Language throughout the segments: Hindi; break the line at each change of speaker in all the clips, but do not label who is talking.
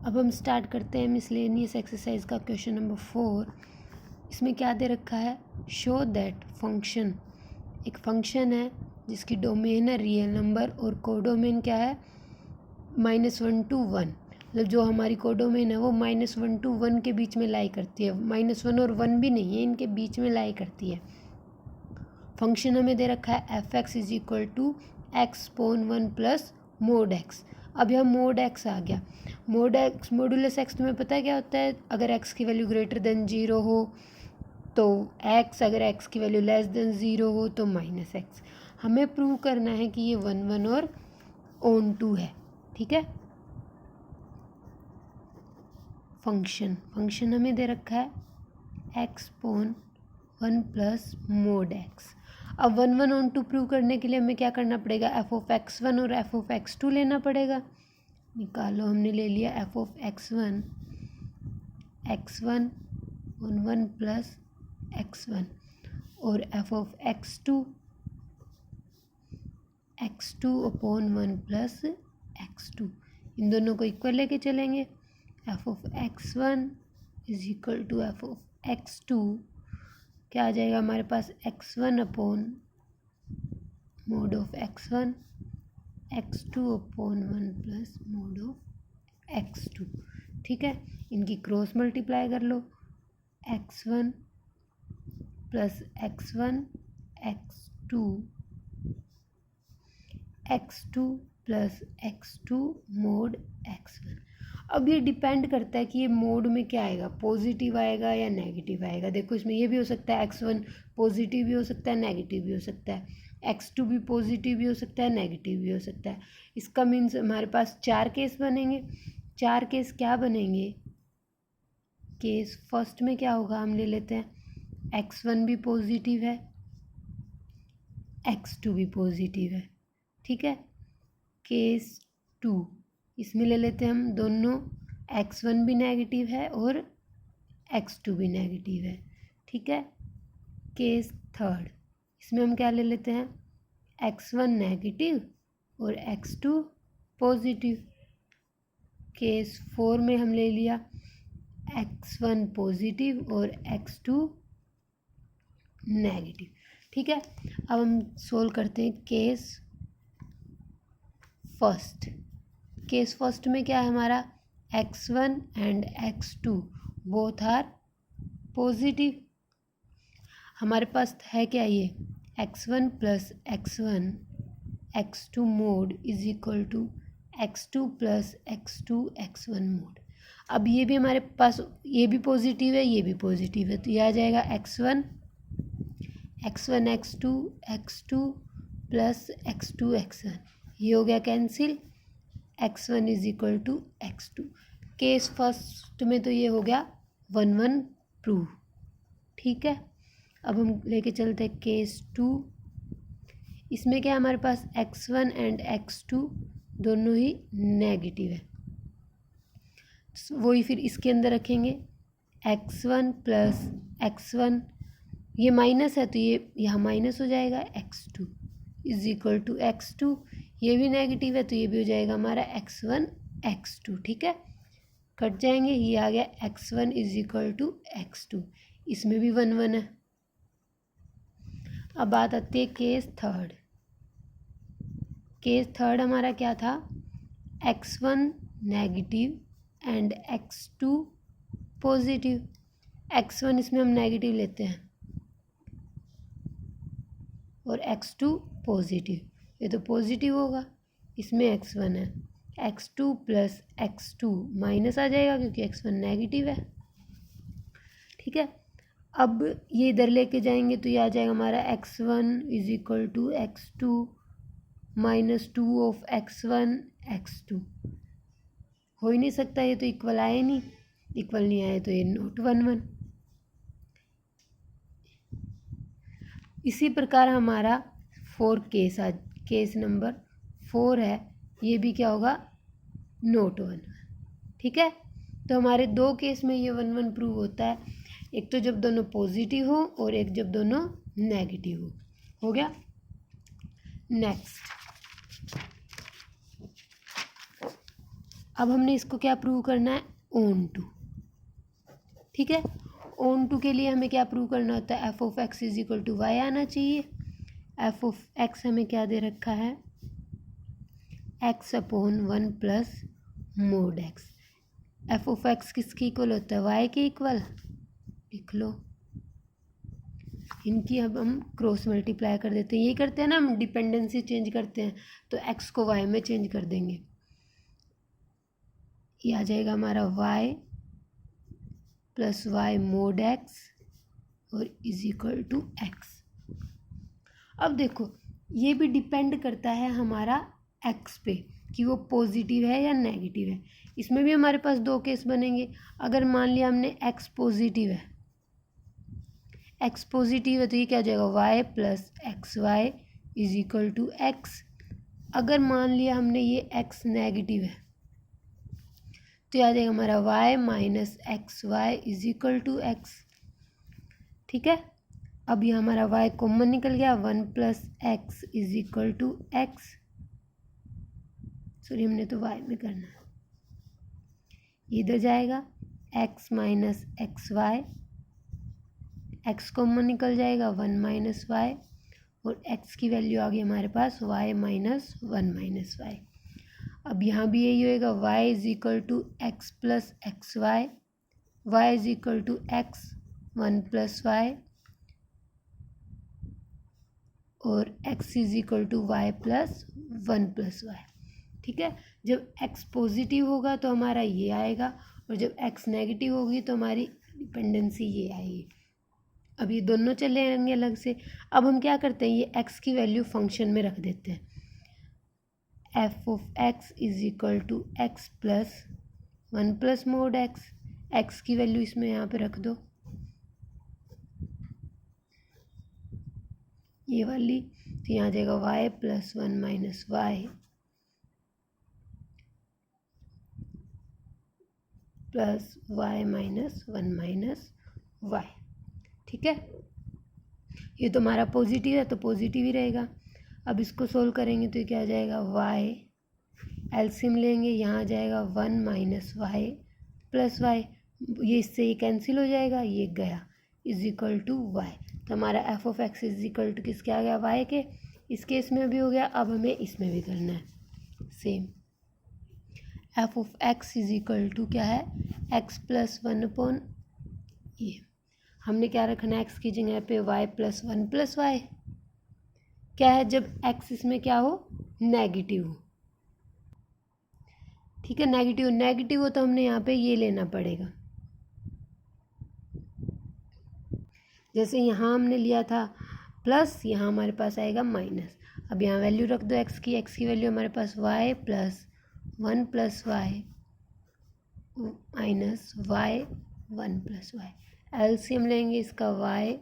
अब हम स्टार्ट करते हैं मिसलेनियस एक्सरसाइज का क्वेश्चन नंबर 4। इसमें क्या दे रखा है, शो दैट फंक्शन, एक फंक्शन है जिसकी डोमेन है रियल नंबर और कोडोमेन क्या है -1 to 1। मतलब जो हमारी कोडोमेन है वो -1 to 1 के बीच में लाई करती है, -1 और 1 भी नहीं है, इनके बीच में लाई करती है। फंक्शन हमें दे रखा है f(x) = x(1 + mod x)। अब यहाँ mod x आ गया। mod x मॉडुलस x तुम्हें पता है क्या होता है, अगर x की वैल्यू ग्रेटर देन 0 हो तो x, अगर x की वैल्यू लेस देन 0 हो तो -x। हमें प्रूव करना है कि ये 1 1 और ऑन टू है, ठीक है। फंक्शन हमें दे रखा है x(1 + mod x)। अब 1 1 ऑन टू प्रूव करने के लिए हमें क्या करना पड़ेगा, f(x1) और f(x2) लेना पड़ेगा। निकालो, हमने ले लिया f(x1) x1 on 1 + x1 और f(x2) x2 upon 1 + x2। इन दोनों को इक्वल लेके चलेंगे। f(x1) = f(x2) क्या आ जाएगा हमारे पास, x1 upon mod of x1 x2 upon 1 + mod of x2, ठीक है। इनकी क्रॉस मल्टीप्लाई कर लो, x1 + x1 x2 x2 + x2 mod x1। अब ये डिपेंड करता है कि ये मोड में क्या आएगा, पॉजिटिव आएगा या नेगेटिव आएगा। देखो इसमें ये भी हो सकता है x1 पॉजिटिव भी हो सकता है, नेगेटिव भी हो सकता है, x2 भी पॉजिटिव भी हो सकता है, नेगेटिव भी हो सकता है। इसका मीन्स हमारे पास 4 केस बनेंगे। 4 केस क्या बनेंगे, केस फर्स्ट में क्या होगा, हम ले लेते हैं x1 भी पॉजिटिव है, x2 भी पॉजिटिव है, ठीक है। केस 2 इसमें ले लेते हैं हम दोनों, x1 भी नेगेटिव है और x2 भी नेगेटिव है, ठीक है। केस थर्ड इसमें हम क्या ले लेते हैं, x1 नेगेटिव और x2 पॉजिटिव। केस 4 में हम ले लिया x1 पॉजिटिव और x2 नेगेटिव, ठीक है। अब हम सोल्व करते हैं केस फर्स्ट। केस फर्स्ट में क्या है हमारा, x1 and x2 both are positive. हमारे पास है क्या ये, x1 + x1 x2 mod = x2 + x2 x1 mod। अब ये भी हमारे पास, ये भी पॉजिटिव है, ये भी पॉजिटिव है, तो ये आ जाएगा x1 x2 x2 + x2 x1। ये हो गया cancel, x1 = x2। Case first में तो ये हो गया 1 1 प्रूव, ठीक है। अब हम लेके चलते हैं केस 2। इसमें क्या हमारे पास x1 एंड x2 दोनों ही नेगेटिव है, वही फिर इसके अंदर रखेंगे x1 + x1, ये माइनस है तो ये यहाँ माइनस हो जाएगा, x2 = x2, ये भी नेगेटिव है तो ये भी हो जाएगा हमारा x1 x2, ठीक है। कट जाएंगे, ये आ गया x1 = x2, इसमें भी 1 1 है। अब बात आती है केस थर्ड। केस थर्ड हमारा क्या था, x1 negative and x2 positive. x1 इसमें हम नेगेटिव लेते हैं और x2 पॉजिटिव, ये तो पॉजिटिव होगा, इसमें x1 है, x2 + x2 माइनस आ जाएगा क्योंकि x1 नेगेटिव है, ठीक है। अब ये इधर लेके जाएंगे तो ये आ जाएगा हमारा x1 = x2 -2 of x1 x2। हो ही नहीं सकता, ये तो इक्वल आए नहीं, इक्वल नहीं आए तो ये नॉट 1 1। इसी प्रकार हमारा केस नंबर 4 है, ये भी क्या होगा, नॉट 1 1, ठीक है। तो हमारे 2 केस में ये 1 1 प्रूव होता है, एक तो जब दोनों पॉजिटिव हो और एक जब दोनों नेगेटिव हो गया। नेक्स्ट अब हमने इसको क्या प्रूव करना है, ऑन टू। ठीक है, ऑन टू के लिए हमें क्या प्रूव करना होता है, f of x is equal to y आना चाहिए। एफ ऑफ एक्स हमें क्या दे रखा है, x upon 1 plus mod x. F of x किसके इक्वल होता है, वाई के इक्वल, लिख लो। इनकी अब हम क्रॉस मल्टीप्लाई कर देते हैं, यही करते हैं ना हम, डिपेंडेंसी चेंज करते हैं तो एक्स को वाई में चेंज कर देंगे। ये आ जाएगा हमारा y plus y mod x और इज इक्वल टू एक्स। अब देखो ये भी डिपेंड करता है हमारा एक्स पे कि वो पॉजिटिव है या नेगेटिव है। इसमें भी हमारे पास दो केस बनेंगे। अगर मान लिया हमने एक्स पॉजिटिव है, एक्स पॉजिटिव है तो ये क्या हो जाएगा, y plus x y is equal to x. अगर मान लिया हमने ये एक्स नेगेटिव है तो आ जाएगा हमारा y minus x y is equal to x. ठीक है, अब ये हमारा y कॉमन निकल गया, 1 plus x is equal to x. Sorry हमने तो y में करना है, इधर जाएगा x minus x y, x common निकल जाएगा, 1 माइनस वाई और x की वैल्यू आ गई हमारे पास y माइनस 1 माइनस वाई। अब यहाँ भी यही होएगा, y is equal to x plus x y, y is equal to x 1 plus y और x is equal to Y plus 1 plus y. ठीक है, जब x पॉजिटिव होगा तो हमारा ये आएगा और जब x नेगेटिव होगी तो हमारी डिपेंडेंसी ये आएगी। अब ये दोनों चले आएंगे अलग से। अब हम क्या करते हैं, ये x की वैल्यू फंक्शन में रख देते हैं। F of x is equal to x plus 1 plus mod x, x की वैल्यू इसमें यहाँ पे रख दो, ये वाली, तो यहाँ आ जाएगा y plus 1 minus y plus Y minus 1 minus y. ठीक है, ये तो हमारा पॉजिटिव है तो पॉजिटिव ही रहेगा। अब इसको सोल्व करेंगे तो क्या आ जाएगा, y एलसीएम लेंगे, यहाँ आ जाएगा 1 माइनस वाई प्लस वाई, ये इससे ये कैंसिल हो जाएगा, ये गया, इज इक्वल टू वाई। तो हमारा f of x is equal to किसके आ गया, वाई के। इस केस में भी हो गया, अब हमें इसमें भी करना है same. F of x is equal to क्या है, एक्स प्लस 1 अपॉन, ये हमने क्या रखना है एक्स की जगह पे, वाई प्लस 1 प्लस वाई। क्या है, जब एक्स इसमें क्या हो, नेगेटिव हो। ठीक है, नेगेटिव हो तो हमने यहाँ पे ये लेना पड़ेगा, जैसे यहाँ हमने लिया था प्लस, यहाँ हमारे पास आएगा माइनस। अब यहाँ वैल्यू रख दो एक्स की वैल्यू हमारे पास Y plus 1 plus Y minus Y 1 plus Y. LCM लेंगे इसका, Y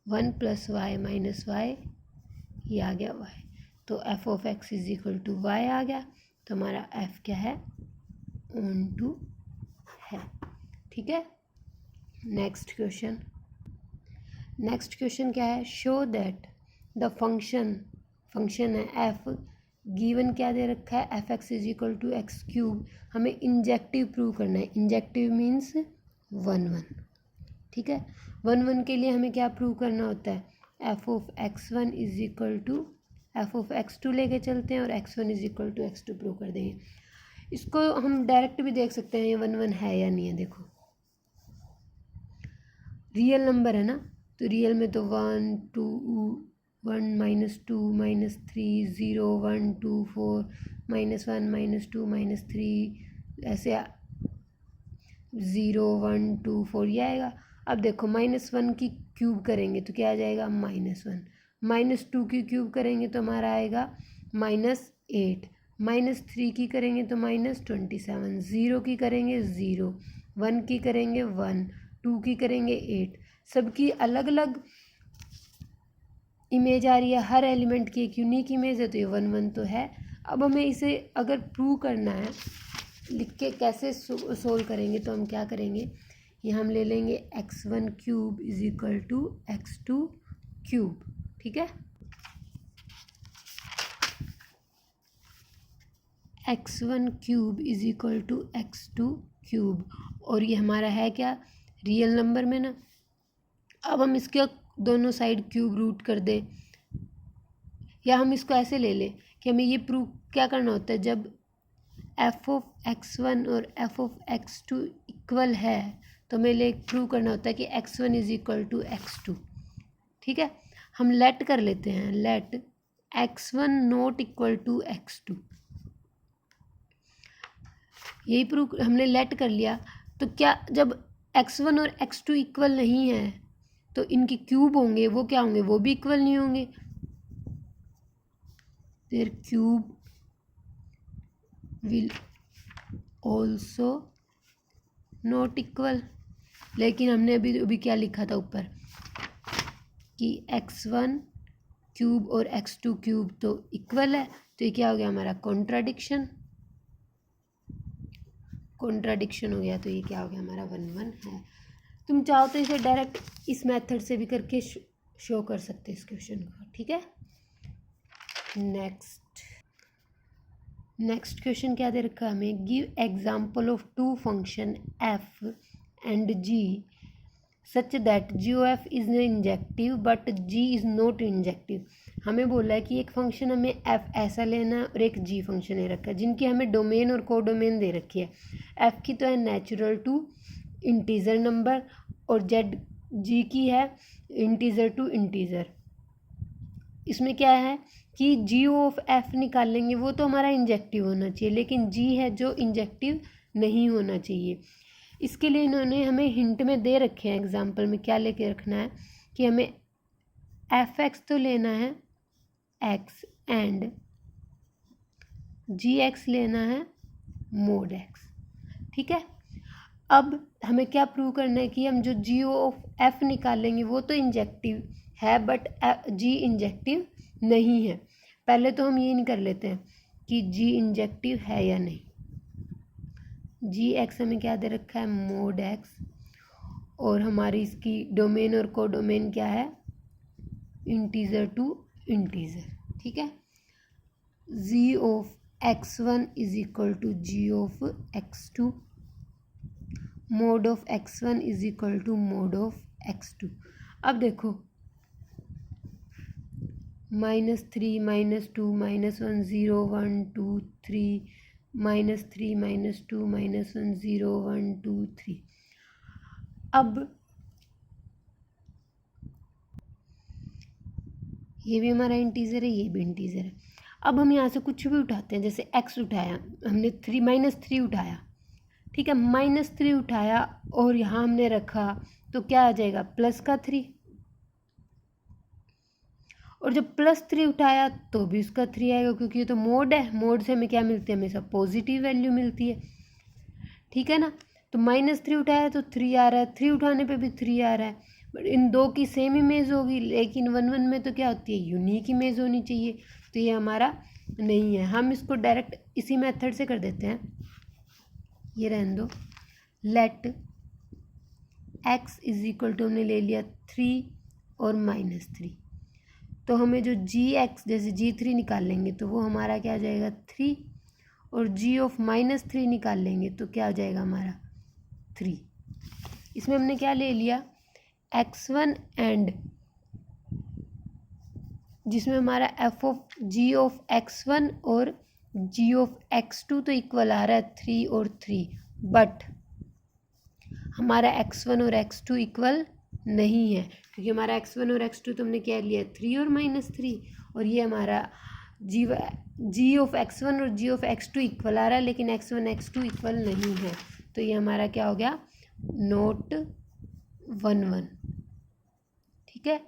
1 plus Y minus Y, ये आ गया वाई। तो F of x is equal to Y आ गया। तो हमारा एफ क्या है, ऑन टू है। ठीक है, नेक्स्ट क्वेश्चन क्या है, शो दैट द फंक्शन है एफ गिवन, क्या दे रखा है, f x is equal to x cube. हमें इंजेक्टिव प्रूव करना है, इंजेक्टिव मीन्स 1 1। ठीक है, 1 1 के लिए हमें क्या प्रूव करना होता है, f of x 1 is equal to f of x 2 लेके चलते हैं और x 1 is equal to x 2 prove कर देंगे। इसको हम डायरेक्ट भी देख सकते हैं ये 1 1 है या नहीं है। देखो रियल नंबर है ना, तो रियल में तो 1 2 1 minus 2 minus 3 0 1 2 4 minus 1 minus 2 minus 3 ऐसे 0 1 2 4 ये आएगा। अब देखो -1 की क्यूब करेंगे तो क्या आ जाएगा, -1, -2 की क्यूब करेंगे तो हमारा आएगा -8, -3 की करेंगे तो -27, 0 की करेंगे 0, 1 की करेंगे 1, 2 की करेंगे 8। सबकी अलग अलग इमेज आ रही है, हर एलिमेंट की एक यूनिक इमेज है, तो ये 1 1 तो है। अब हमें इसे अगर प्रूव करना है, लिख के कैसे सोल्व करेंगे, तो हम क्या करेंगे, यहाँ हम ले लेंगे x1 cube is equal to x2 cube. ठीक है, x1 cube is equal to x2 cube, और ये हमारा है क्या, रियल नंबर में ना। अब हम इसके दोनों साइड क्यूब रूट कर दें, या हम इसको ऐसे ले लें कि हमें ये प्रूव क्या करना होता है, जब f ऑफ x1 और f ऑफ x2 इक्वल है तो हमें ले प्रूव करना होता है कि x1 is equal to x2। ठीक है, हम लेट कर लेते हैं, late x1 not equal to x2। यही प्रूव हमने लेट कर लिया। तो क्या, जब x1 और x2 इक्वल नहीं है तो इनके क्यूब होंगे, वो क्या होंगे, वो भी इक्वल नहीं होंगे, their cube will also not equal. लेकिन हमने अभी क्या लिखा था ऊपर कि x1 क्यूब और x2 क्यूब तो इक्वल है, तो ये क्या हो गया हमारा, कॉन्ट्राडिक्शन हो गया। तो ये क्या हो गया हमारा 1 1 है। तुम चाहो तो इसे डायरेक्ट इस मेथड से भी करके शो कर सकते इस क्वेश्चन को। ठीक है, नेक्स्ट क्वेश्चन क्या दे रखा है हमें, give example of two function f and g such that g o f is injective but g is not injective. हमें बोला है कि एक फंक्शन हमें f ऐसा लेना है और एक g फंक्शन ले रखा है, जिनकी हमें डोमेन और को डोमेन दे रखी है। f की तो है नेचुरल टू इंटीजर नंबर, और g की है इंटीजर टू इंटीजर। इसमें क्या है कि जी ऑफ एफ निकाल लेंगे, वो तो हमारा इंजेक्टिव होना चाहिए, लेकिन जी है जो इंजेक्टिव नहीं होना चाहिए। इसके लिए इन्होंने हमें हिंट में दे रखे हैं, एग्जाम्पल में क्या लेके रखना है कि हमें एफ एक्स तो लेना है एक्स एंड जी एक्स लेना है मोड एक्स। ठीक है, अब हमें क्या प्रूव करना है कि हम जो जी ऑफ एफ निकालेंगे वो तो इंजेक्टिव है बट जी इंजेक्टिव नहीं है। पहले तो हम ये नहीं कर लेते हैं कि जी इंजेक्टिव है या नहीं। जी एक्स हमें क्या दे रखा है, मोड एक्स, और हमारी इसकी डोमेन और को डोमेन क्या है, इंटीजर टू इंटीजर। ठीक है, G of x1 is equal to G of x2, mod of x1 is equal to mod of x2। अब देखो -3 -2 -1 0 1 2 3 -3 -2 -1 0 1 2 3। अब ये भी हमारा इंटीजर है, ये भी इंटीजर है। अब हम यहाँ से कुछ भी उठाते हैं, जैसे x उठाया हमने, -3 उठाया, ठीक है, -3 उठाया और यहाँ हमने रखा तो क्या आ जाएगा, +3। और जब +3 उठाया तो भी उसका 3 आएगा, क्योंकि ये तो मोड है, मोड से हमें क्या मिलती है, हमेशा पॉजिटिव वैल्यू मिलती है। ठीक है ना, तो -3 उठाया तो 3 आ रहा है, 3 उठाने पे भी 3 आ रहा है। बट इन दो की सेम इमेज होगी, लेकिन 1 1 में तो क्या होती है, यूनिक इमेज होनी चाहिए, तो ये हमारा नहीं है। हम इसको डायरेक्ट इसी मेथड से कर देते हैं, ये रहने दो। Let x is equal to हमने ले लिया 3 और -3, तो हमें जो g(x) जैसे g3 निकाल लेंगे तो वो हमारा क्या आ जाएगा 3, और g ऑफ -3 निकाल लेंगे तो क्या आ जाएगा हमारा 3। इसमें हमने क्या ले लिया, x1 एंड जिसमें हमारा f of g of x1 और g ऑफ x2 तो इक्वल आ रहा है 3 और 3, बट हमारा x1 और x2 इक्वल नहीं है, क्योंकि हमारा x1 और x2 तो हमने क्या लिया 3 और -3, और ये हमारा g ऑफ x1 और g ऑफ x2 इक्वल आ रहा है, लेकिन x1 x2 इक्वल नहीं है, तो ये हमारा क्या हो गया, नॉट 1 1। ठीक है,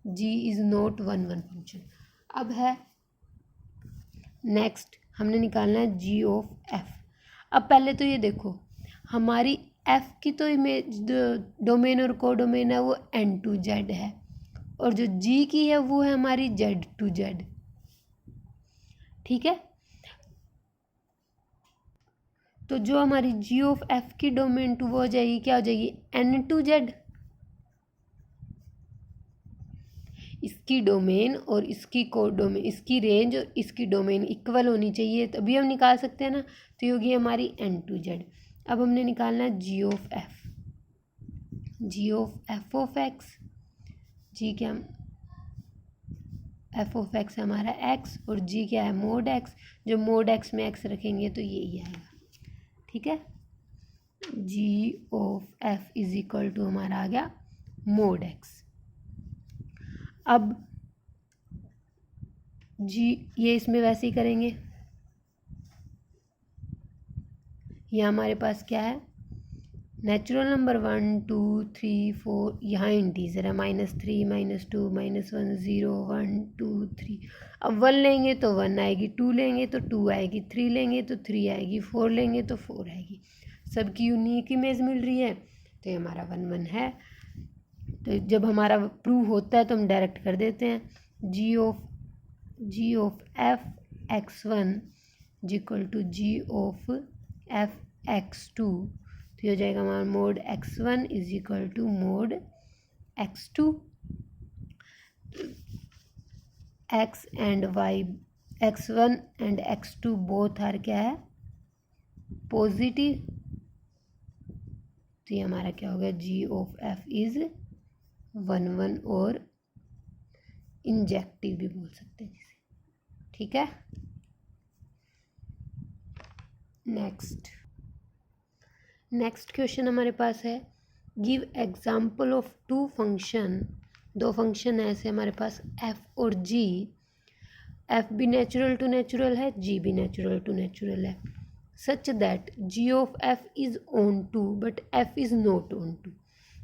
g इज नॉट 1 1 फंक्शन। अब है नेक्स्ट, हमने निकालना है g ऑफ f। अब पहले तो ये देखो, हमारी f की तो इमेज डोमेन और को डोमेन है वो n2z है, और जो g की है वो है हमारी z2z। ठीक है, तो जो हमारी g ऑफ f की डोमेन टू वो हो जाएगी, क्या हो जाएगी, n2z। इसकी डोमेन और इसकी कोडोमेन, इसकी रेंज और इसकी डोमेन इक्वल होनी चाहिए, तभी हम निकाल सकते हैं ना। तो ये होगी हमारी n2z। अब हमने निकालना है g of f, g of f of x, g क्या, f ऑफ x हमारा x और g क्या है, मोड x। जो मोड x में x रखेंगे तो यही आएगा, ठीक है। g of f is equal to हमारा आ गया मोड x। अब g ये इसमें वैसे ही करेंगे, ये हमारे पास क्या है, नेचुरल नंबर 1 2 3 4, यहाँ इंटीजर है -3 -2 -1 0 1 2 3। अब 1 लेंगे तो 1 आएगी, 2 लेंगे तो 2 आएगी, 3 लेंगे तो 3 आएगी, 4 लेंगे तो 4 आएगी। सबकी यूनिक इमेज मिल रही है, तो ये हमारा 1 1 है। तो जब हमारा प्रूव होता है तो हम डायरेक्ट कर देते हैं, g of f x1 equal to g of f x2। तो हो जाएगा हमारा mod x1 is equal to mod x2। x and y, x1 and x2 both are क्या है, पॉजिटिव। तो ये हमारा क्या हो गया, g ऑफ f इज 1 1, और इंजेक्टिव भी बोल सकते हैं जिसे, ठीक है। नेक्स्ट क्वेश्चन हमारे पास है, give example of two function. दो फंक्शन है ऐसे हमारे पास f और g। f भी नेचुरल टू नेचुरल है, g भी नेचुरल टू नेचुरल है, such that g of f is onto but f is not onto.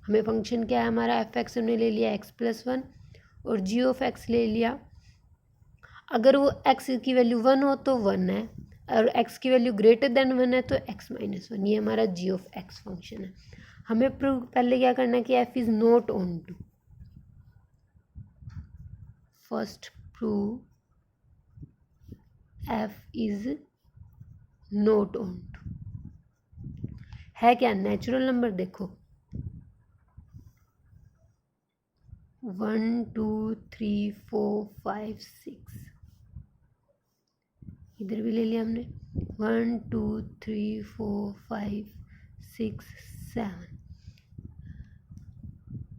हमें फंक्शन क्या है हमारा, एफ एक्स हमने ले लिया x+1 और g ऑफ x ले लिया। अगर वो x की वैल्यू 1 हो तो 1 है, और x की वैल्यू ग्रेटर देन 1 है तो x-1। ये हमारा g ऑफ x फंक्शन है। हमें प्रूव पहले क्या करना है कि f is not onto. First prove f is not onto. है क्या, नेचुरल नंबर देखो 1 2 3 4 5 6, इधर भी ले लिया हमने 1 2 3 4 5 6 7।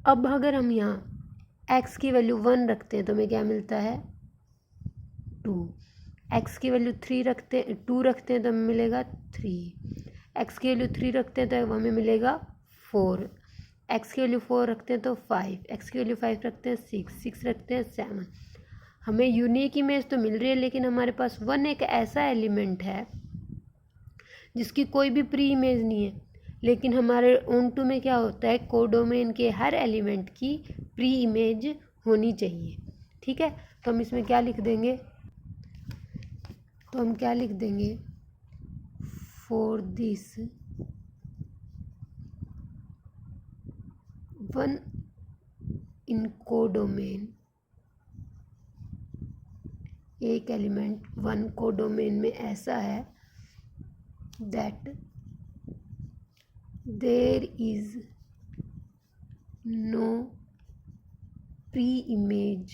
अब अगर हम यहाँ x की वैल्यू 1 रखते हैं तो हमें क्या मिलता है 2। x की वैल्यू 2 रखते हैं तो हमें मिलेगा 3। x की वैल्यू 3 रखते हैं तो हमें मिलेगा 4। x की वैल्यू 4 रखते हैं तो 5। x की वैल्यू 5 रखते हैं 6 रखते हैं 7। हमें यूनिक इमेज तो मिल रही है, लेकिन हमारे पास 1 एक ऐसा एलिमेंट है जिसकी कोई भी प्री इमेज नहीं है। लेकिन हमारे ऑन टू में क्या होता है, कोडोमेन के हर एलिमेंट की प्री इमेज होनी चाहिए, ठीक है। तो हम इसमें क्या लिख देंगे, फॉर दिस 1 इन कोडोमेन, एक एलिमेंट 1 कोडोमेन में ऐसा है that there is no pre image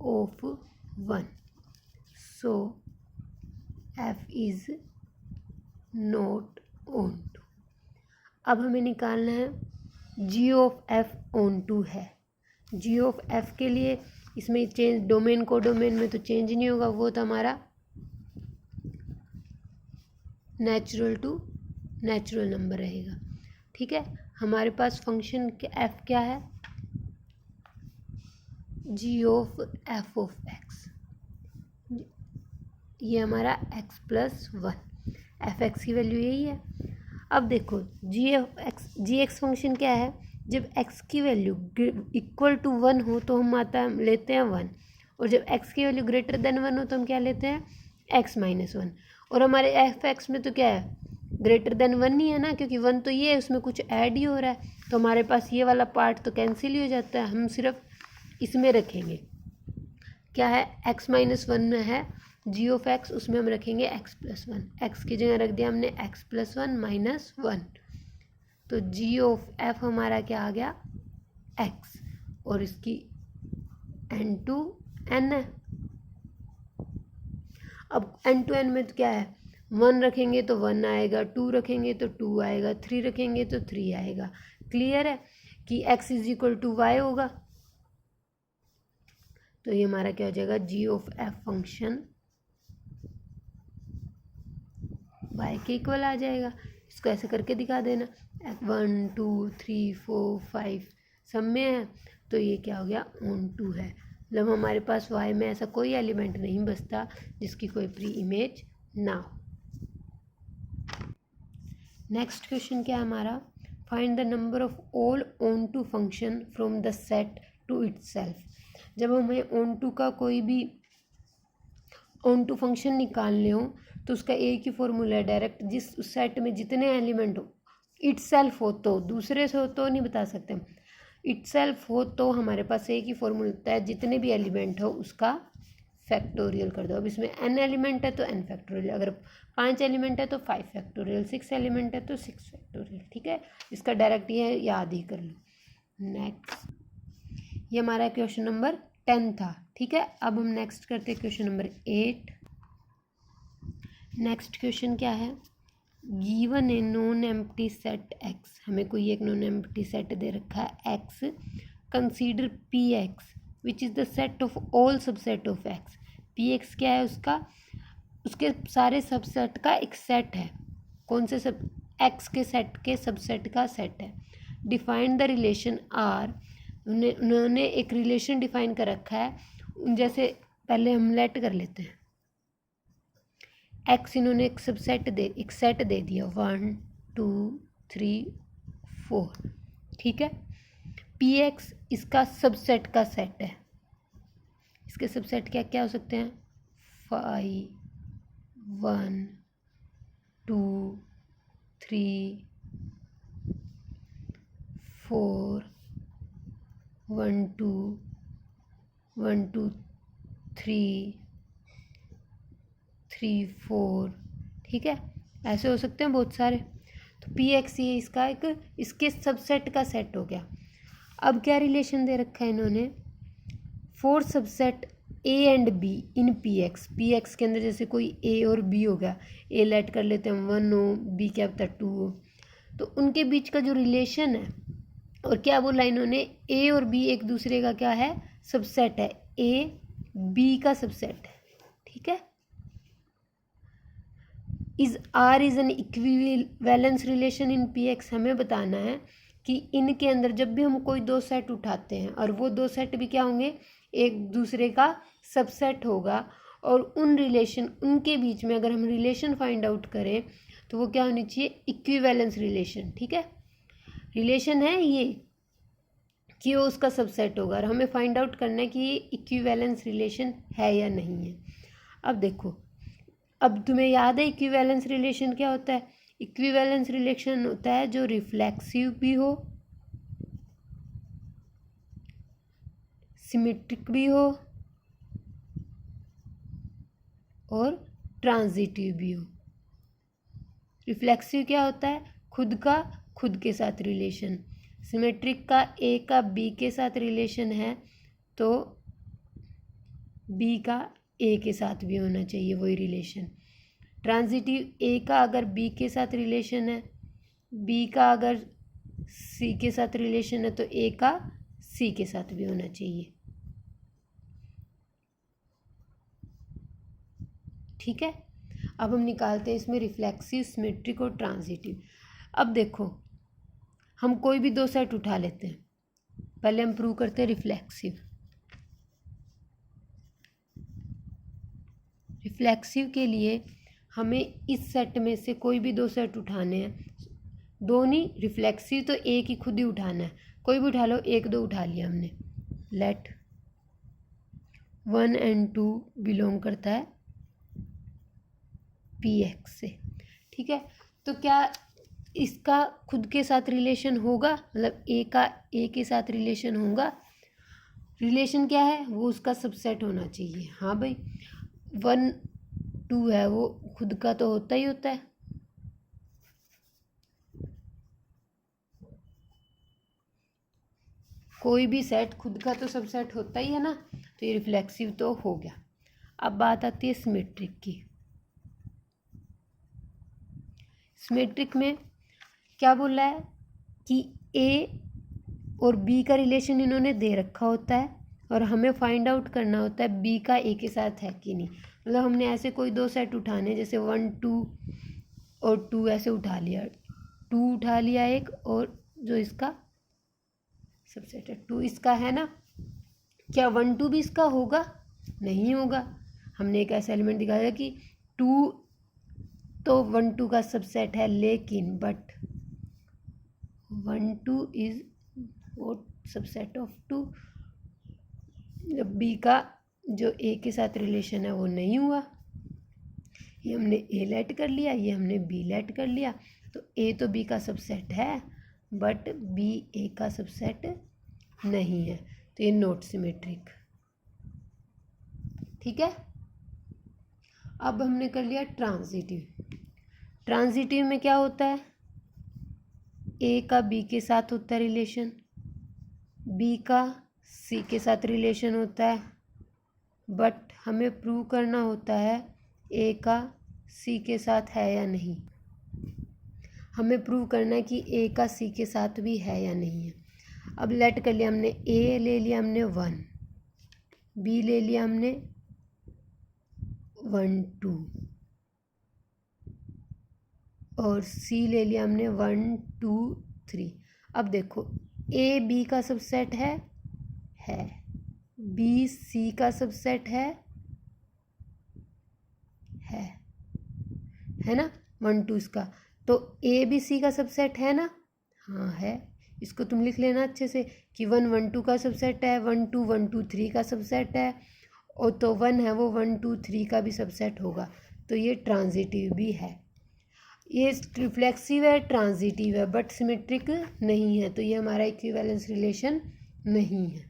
of 1, so f is not onto. अब हमें निकालना है g of f onto है। g ऑफ f के लिए इसमें चेंज, डोमेन कोडोमेन में तो चेंज नहीं होगा, वो तो हमारा नेचुरल टू नेचुरल नंबर रहेगा, ठीक है। हमारे पास फंक्शन f क्या है, g of f of x, ये हमारा x+1, f(x) की वैल्यू यही है। अब देखो जी एक्स फंक्शन क्या है, जब x की वैल्यू इक्वल टू 1 हो तो हम लेते हैं 1, और जब x की वैल्यू ग्रेटर देन 1 हो तो हम क्या लेते हैं x-1। और हमारे f(x) में तो क्या है, ग्रेटर देन 1 ही है ना, क्योंकि 1 तो ये है, उसमें कुछ ऐड ही हो रहा है, तो हमारे पास ये वाला पार्ट तो कैंसिल ही हो जाता है। हम सिर्फ इसमें रखेंगे क्या है, x-1 में है g ऑफ x, उसमें हम रखेंगे x+1। x की जगह रख दिया हमने x+1 -1, तो g ऑफ f हमारा क्या आ गया x, और इसकी n है। अब n में तो क्या है, 1 रखेंगे तो 1 आएगा, 2 रखेंगे तो 2 आएगा, 3 रखेंगे तो 3 आएगा। क्लियर है कि x is equal to y होगा। तो ये हमारा क्या हो जाएगा, g of f function y के इक्वल आ जाएगा। इसको ऐसे करके दिखा देना, 1 2 3 4 5 सब में है, तो ये क्या हो गया, ऑन टू है। मतलब हमारे पास y में ऐसा कोई एलिमेंट नहीं बचता जिसकी कोई प्री इमेज ना हो। नेक्स्ट क्वेश्चन क्या है हमारा, find the number of all onto function from the set to itself. जब हमें ऑन टू का कोई भी ऑन टू फंक्शन निकालने हो तो उसका एक ही फॉर्मूला है डायरेक्ट, जिस उस सेट में जितने एलिमेंट हो, इटसेल्फ हो तो, दूसरे से हो तो नहीं बता सकते, इटसेल्फ हो तो हमारे पास एक ही फॉर्मूला होता है, जितने भी एलिमेंट हो उसका फैक्टोरियल कर दो। अब इसमें n एलिमेंट है तो n फैक्टोरियल, अगर 5 एलिमेंट है तो 5 फैक्टोरियल, 6 एलिमेंट है तो 6 फैक्टोरियल। ठीक है, इसका डायरेक्ट ये याद ही कर लो। नेक्स्ट, ये हमारा क्वेश्चन नंबर 10 था। ठीक है, अब हम नेक्स्ट करते हैं क्वेश्चन नंबर 8। नेक्स्ट क्वेश्चन क्या है, given a non empty set x, हमें कोई एक नॉन एम्प्टी सेट दे रखा है x, consider P x which is the set of all subset of x। P x क्या है, उसके सारे सबसेट का एक सेट है। कौन से सब, x के सेट के सबसेट का सेट है। डिफाइन द रिलेशन आर, उन्होंने एक रिलेशन डिफाइन कर रखा है। जैसे पहले हम लेट कर लेते हैं, x इन्होंने एक सेट दे दिया 1 2 3 4। ठीक है, पी एक्स इसका सबसेट का सेट है। इसके सबसेट क्या क्या हो सकते हैं, 5 1 2 3 4 1 2 1 2 3 3 4। ठीक है, ऐसे हो सकते हैं बहुत सारे। तो पी एक्स ये इसका एक इसके सबसेट का सेट हो गया। अब क्या रिलेशन दे रखा है इन्होंने, four subset A and be in P x. P x के अंदर जैसे कोई ए और बी हो गया, ए लेट कर लेते हैं 1 हो, बी क्या पता 2 हो, तो उनके बीच का जो रिलेशन है, और क्या बोला इन्होंने, ए और बी एक दूसरे का क्या है, सबसेट है, ए बी का सबसेट है। ठीक है, is R is an equivalence relation in P X. हमें बताना है कि इनके अंदर जब भी हम कोई दो सेट उठाते हैं और वो दो सेट भी क्या होंगे, एक दूसरे का सबसेट होगा, और उन रिलेशन उनके बीच में अगर हम रिलेशन फाइंड आउट करें तो वो क्या होनी चाहिए, इक्विवेलेंस रिलेशन। ठीक है, रिलेशन है ये कि वो उसका सबसेट होगा, और हमें फाइंड आउट करना है कि ये इक्विवेलेंस रिलेशन है या नहीं है। अब देखो, अब तुम्हें याद है इक्विवेलेंस रिलेशन क्या होता है, इक्विवेलेंस रिलेशन होता है जो रिफ्लेक्सिव भी हो, सिमेट्रिक भी हो और ट्रांजिटिव भी हो। रिफ्लेक्सिव क्या होता है, खुद का खुद के साथ रिलेशन। सिमेट्रिक का ए का बी के साथ रिलेशन है तो बी का ए के साथ भी होना चाहिए वही रिलेशन। ट्रांजिटिव ए का अगर बी के साथ रिलेशन है, बी का अगर सी के साथ रिलेशन है तो ए का सी के साथ भी होना चाहिए। ठीक है, अब हम निकालते हैं इसमें रिफ्लेक्सिव, सिमेट्रिक और ट्रांजिटिव। अब देखो, हम कोई भी दो सेट उठा लेते हैं, पहले हम प्रूव करते हैं रिफ्लेक्सिव। रिफ्लेक्सिव के लिए हमें इस सेट में से कोई भी दो सेट उठाने हैं, दो नहीं, रिफ्लेक्सिव तो एक ही खुद ही उठाना है, कोई भी उठा लो, 1 2 उठा लिया हमने। लेट 1 और 2 बिलोंग करता है पी एक्स से। ठीक है, तो क्या इसका खुद के साथ रिलेशन होगा, मतलब ए का ए के साथ रिलेशन होगा। रिलेशन क्या है, वो उसका सबसेट होना चाहिए। हाँ भाई, 1 2 है वो खुद का तो होता ही होता है। कोई भी सेट खुद का तो सबसेट होता ही है ना। तो ये रिफ्लेक्सिव तो हो गया। अब बात आती है सिमेट्रिक की। सिमेट्रिक में क्या बोला है कि ए और बी का रिलेशन इन्होंने दे रखा होता है और हमें फाइंड आउट करना होता है बी का ए के साथ है कि नहीं। मतलब हमने ऐसे कोई दो सेट उठाने, जैसे 1 2 और 2 ऐसे उठा लिया, 2 उठा लिया एक, और जो इसका सबसेट है 2 इसका है ना। क्या 1 2 भी इसका होगा? नहीं होगा। हमने एक ऐसा एलिमेंट दिखाया कि 2 तो 1 2 का सबसेट है, लेकिन बट 1 2 इज वो सबसेट ऑफ 2। जब बी का जो ए के साथ रिलेशन है वो नहीं हुआ, ये हमने ए लेट कर लिया, ये हमने बी लेट कर लिया, तो ए तो बी का सबसेट है बट बी ए का सबसेट नहीं है, तो ये नॉट सिमेट्रिक। ठीक है। अब हमने कर लिया ट्रांजिटिव। ट्रांजिटिव में क्या होता है, ए का बी के साथ होता है रिलेशन, बी का सी के साथ रिलेशन होता है, बट हमें प्रूव करना होता है ए का सी के साथ है या नहीं। हमें प्रूव करना है कि ए का सी के साथ भी है या नहीं है। अब लेट कर लिया हमने, ए ले लिया हमने 1, बी ले लिया हमने 1 2 और सी ले लिया हमने 1 2 3। अब देखो ए बी का सबसेट है, बी सी का सबसेट है ना 1 2 इसका, तो ए बी सी का सबसेट है ना। हाँ है। इसको तुम लिख लेना अच्छे से कि 1 1 2 का सबसेट है, 1 2 1 2 3 का सबसेट है, और तो 1 है वो 1 2 3 का भी सबसेट होगा, तो ये ट्रांजिटिव भी है। ये रिफ्लेक्सिव है, ट्रांजिटिव है, बट सिमेट्रिक नहीं है, तो ये हमारा इक्विवेलेंस रिलेशन नहीं है।